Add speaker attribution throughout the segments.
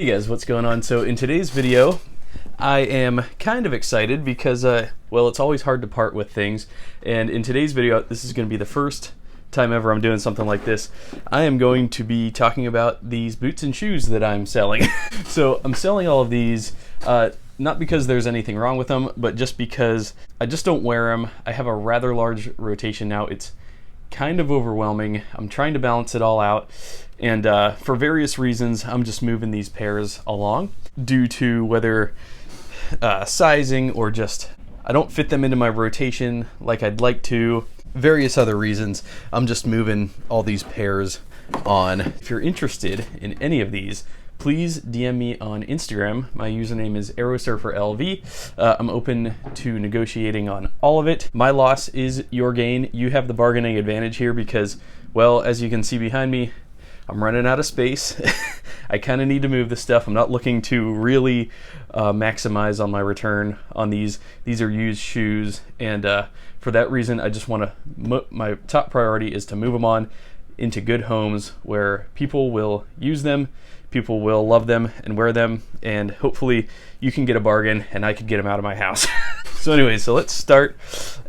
Speaker 1: Hey guys, what's going on? So in today's video, I am kind of excited because, well, it's always hard to part with things. And in today's video, this is going to be the first time ever I'm doing something like this. I am going to be talking about these boots and shoes that I'm selling. So I'm selling all of these, not because there's anything wrong with them, but just because I just don't wear them. I have a rather large rotation now. It's kind of overwhelming. I'm trying to balance it all out. And for various reasons, I'm just moving these pairs along due to whether sizing or just I don't fit them into my rotation like I'd like to. Various other reasons, I'm just moving all these pairs on. If you're interested in any of these, please DM me on Instagram. My username is AeroSurferLV. I'm open to negotiating on all of it. My loss is your gain. You have the bargaining advantage here because, well, as you can see behind me, I'm running out of space. I kind of need to move this stuff. I'm not looking to really maximize on my return on these. These are used shoes, and for that reason, I just want to, my top priority is to move them on into good homes where people will use them, people will love them and wear them, and hopefully you can get a bargain and I could get them out of my house. So anyway, so let's start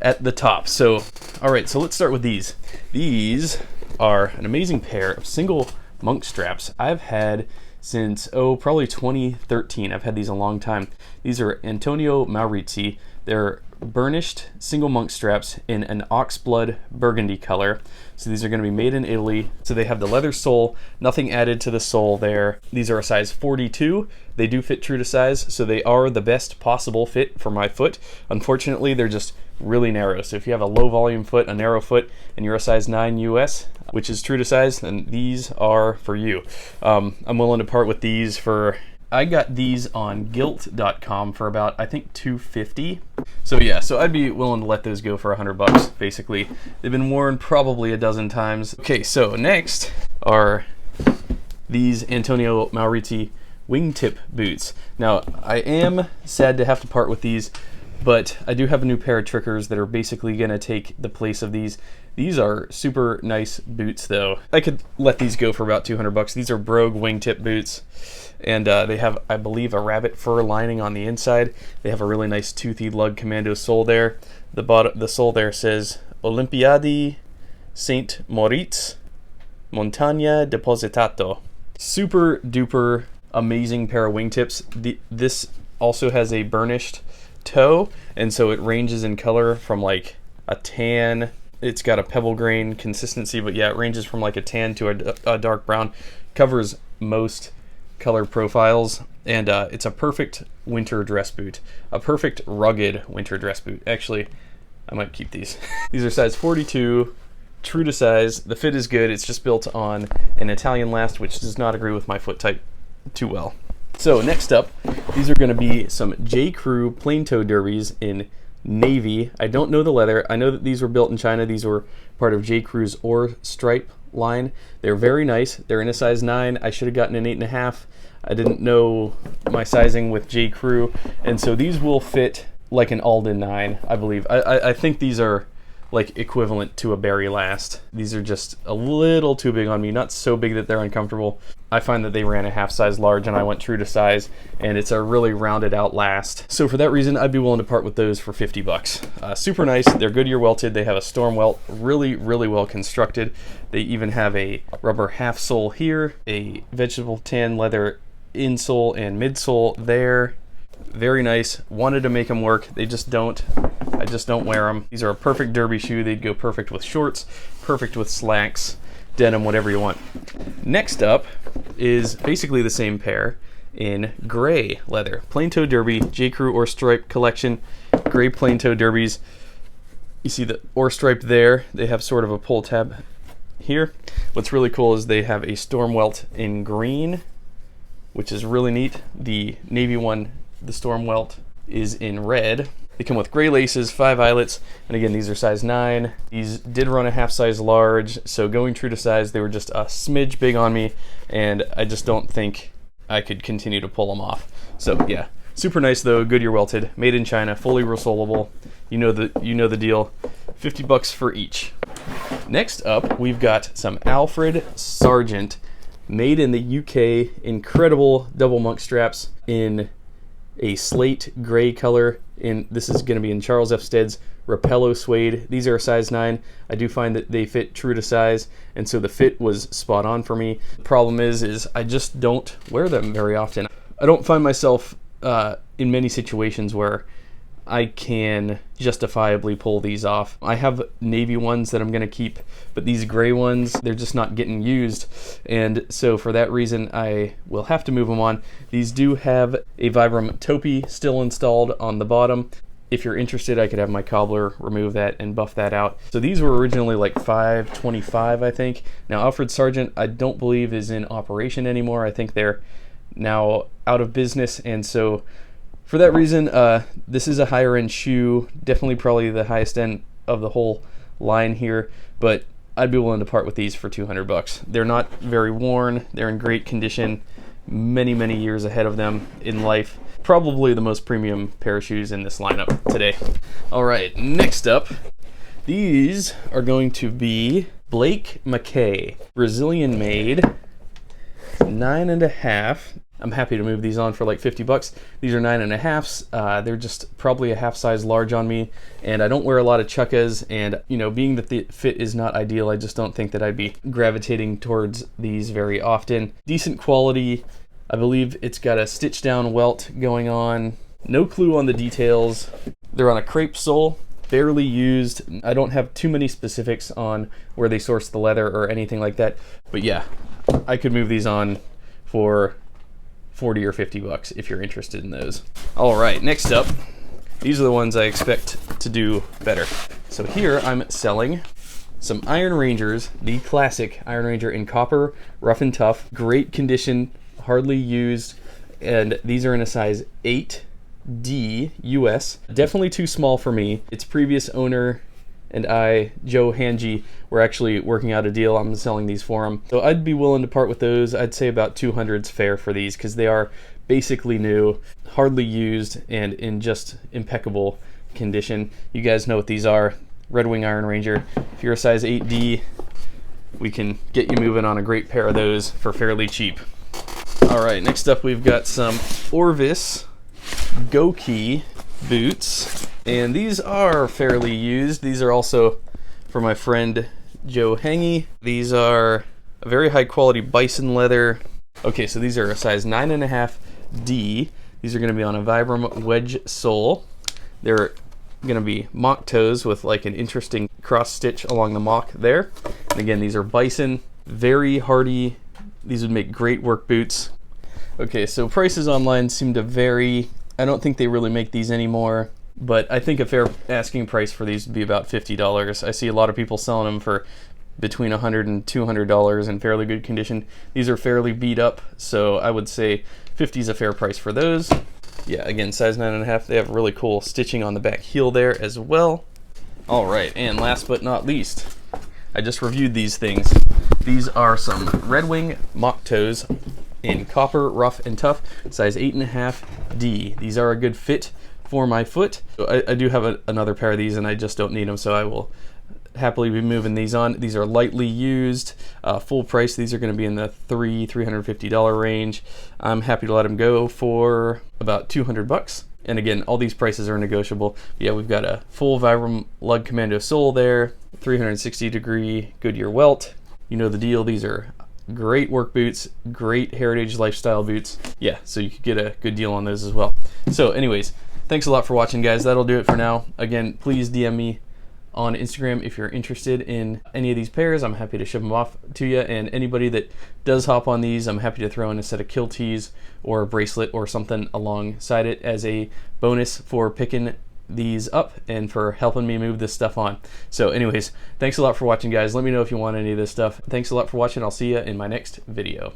Speaker 1: at the top. So, all right, so let's start with these. These are an amazing pair of single monk straps I've had since, probably 2013. I've had these a long time. These are Antonio Maurizi. They're burnished single monk straps in an oxblood burgundy color. So these are going to be made in Italy. So they have the leather sole, nothing added to the sole there. These are a size 42. They do fit true to size, so they are the best possible fit for my foot. Unfortunately, they're just really narrow. So if you have a low volume foot, a narrow foot, and you're a size 9 US, which is true to size, then these are for you. I'm willing to part with these for, I got these on gilt.com for about, I think, $250. So yeah, so I'd be willing to let those go for $100, basically. They've been worn probably a dozen times. Okay, so next are these Antonio Maurizi wingtip boots. Now, I am sad to have to part with these, but I do have a new pair of trickers that are basically going to take the place of these. These are super nice boots, though. I could let these go for about $200. These are Brogue wingtip boots, and they have, I believe, a rabbit fur lining on the inside. They have a really nice toothy lug commando sole there. The sole there says Olimpiadi Saint Moritz Montagna Depositato. Super duper amazing pair of wingtips. This also has a burnished toe, and so it ranges in color from like a tan. It's got a pebble grain consistency, but yeah, it ranges from like a tan to a dark brown. Covers most color profiles, and it's a perfect winter dress boot. A perfect rugged winter dress boot. Actually, I might keep these. These are size 42, true to size. The fit is good. It's just built on an Italian last, which does not agree with my foot type too well. So next up, these are going to be some Jcrew plain toe derbies in navy. I don't know the leather. I know that these were built in China. These were part of Jcrew's Or stripe line. They're very nice. They're in a size 9. I should have gotten an 8.5. I didn't know my sizing with Jcrew, and so these will fit like an Alden 9, I believe. I think these are like equivalent to a Barry Last. These are just a little too big on me. Not so big that they're uncomfortable. I find that they ran a half size large and I went true to size, and it's a really rounded out last. So for that reason, I'd be willing to part with those for $50. Super nice. They're Goodyear welted. They have a storm welt, really, really well constructed. They even have a rubber half sole here, a vegetable tan leather insole and midsole there. Very nice. Wanted to make them work. They just don't. I just don't wear them. These are a perfect derby shoe. They'd go perfect with shorts, perfect with slacks, denim, whatever you want. Next up is basically the same pair in gray leather. Plain toe derby, Jcrew Or stripe collection, gray plain toe derbies. You see the Or stripe there. They have sort of a pull tab here. What's really cool is they have a storm welt in green, which is really neat. The navy one, the storm welt, is in red. They come with gray laces, 5 eyelets, and again, these are size 9. These did run a half size large, so going true to size, they were just a smidge big on me, and I just don't think I could continue to pull them off. So yeah, super nice though, Goodyear welted, made in China, fully resolable. You know the deal. $50 for each. Next up, we've got some Alfred Sargent made in the UK, incredible double monk straps in a slate gray color. This is going to be in Charles F. Stead's Rapello suede. These are a size 9. I do find that they fit true to size, and so the fit was spot on for me. The problem is I just don't wear them very often. I don't find myself in many situations where I can justifiably pull these off. I have navy ones that I'm gonna keep, but these gray ones, they're just not getting used. And so for that reason, I will have to move them on. These do have a Vibram topi still installed on the bottom. If you're interested, I could have my cobbler remove that and buff that out. So these were originally like $5.25, I think. Now Alfred Sargent, I don't believe is in operation anymore. I think they're now out of business, and so for that reason, this is a higher end shoe, definitely probably the highest end of the whole line here, but I'd be willing to part with these for 200 bucks. They're not very worn, they're in great condition, many years ahead of them in life. Probably the most premium pair of shoes in this lineup today. All right, next up, these are going to be Blake McKay, Brazilian made, 9.5. I'm happy to move these on for like 50 bucks. These are 9.5s. They're just probably a half size large on me, and I don't wear a lot of chukkas, and you know, being that the fit is not ideal, I just don't think that I'd be gravitating towards these very often. Decent quality. I believe it's got a stitch down welt going on. No clue on the details. They're on a crepe sole, barely used. I don't have too many specifics on where they source the leather or anything like that, but yeah, I could move these on for 40 or 50 bucks if you're interested in those. All right, next up, these are the ones I expect to do better. So here I'm selling some Iron Rangers, the classic Iron Ranger in copper, rough and tough, great condition, hardly used, and these are in a size 8D US. Definitely too small for me. Its previous owner and I, Joe Hanji, we're actually working out a deal. I'm selling these for him. So I'd be willing to part with those. I'd say about 200's fair for these because they are basically new, hardly used, and in just impeccable condition. You guys know what these are. Redwing Iron Ranger. If you're a size 8D, we can get you moving on a great pair of those for fairly cheap. All right, next up we've got some Orvis Goki boots. And these are fairly used. These are also for my friend Joe Hangy. These are a very high quality bison leather. Okay, so these are a size 9.5D. These are gonna be on a Vibram wedge sole. They're gonna be Moctoes with like an interesting cross stitch along the mock there. And again, these are bison, very hardy. These would make great work boots. Okay, so prices online seem to vary. I don't think they really make these anymore, but I think a fair asking price for these would be about $50. I see a lot of people selling them for between $100 and $200 in fairly good condition. These are fairly beat up, so I would say 50 is a fair price for those. Yeah, again, size 9.5. They have really cool stitching on the back heel there as well. All right, and last but not least, I just reviewed these things. These are some Redwing Moctoes in copper, rough and tough, size 8.5D. These are a good fit for my foot. So I do have another pair of these and I just don't need them, so I will happily be moving these on. These are lightly used, full price. These are going to be in the $350 range. I'm happy to let them go for about 200 bucks. And again, all these prices are negotiable. Yeah, we've got a full Vibram Lug Commando sole there, 360-degree Goodyear welt. You know the deal. These are great work boots, great heritage lifestyle boots. Yeah, so you could get a good deal on those as well. So anyways, thanks a lot for watching, guys. That'll do it for now. Again, please DM me on Instagram if you're interested in any of these pairs. I'm happy to ship them off to you, and anybody that does hop on these, I'm happy to throw in a set of kill tees or a bracelet or something alongside it as a bonus for picking these up and for helping me move this stuff on. So anyways, thanks a lot for watching, guys. Let me know if you want any of this stuff. Thanks a lot for watching. I'll see you in my next video.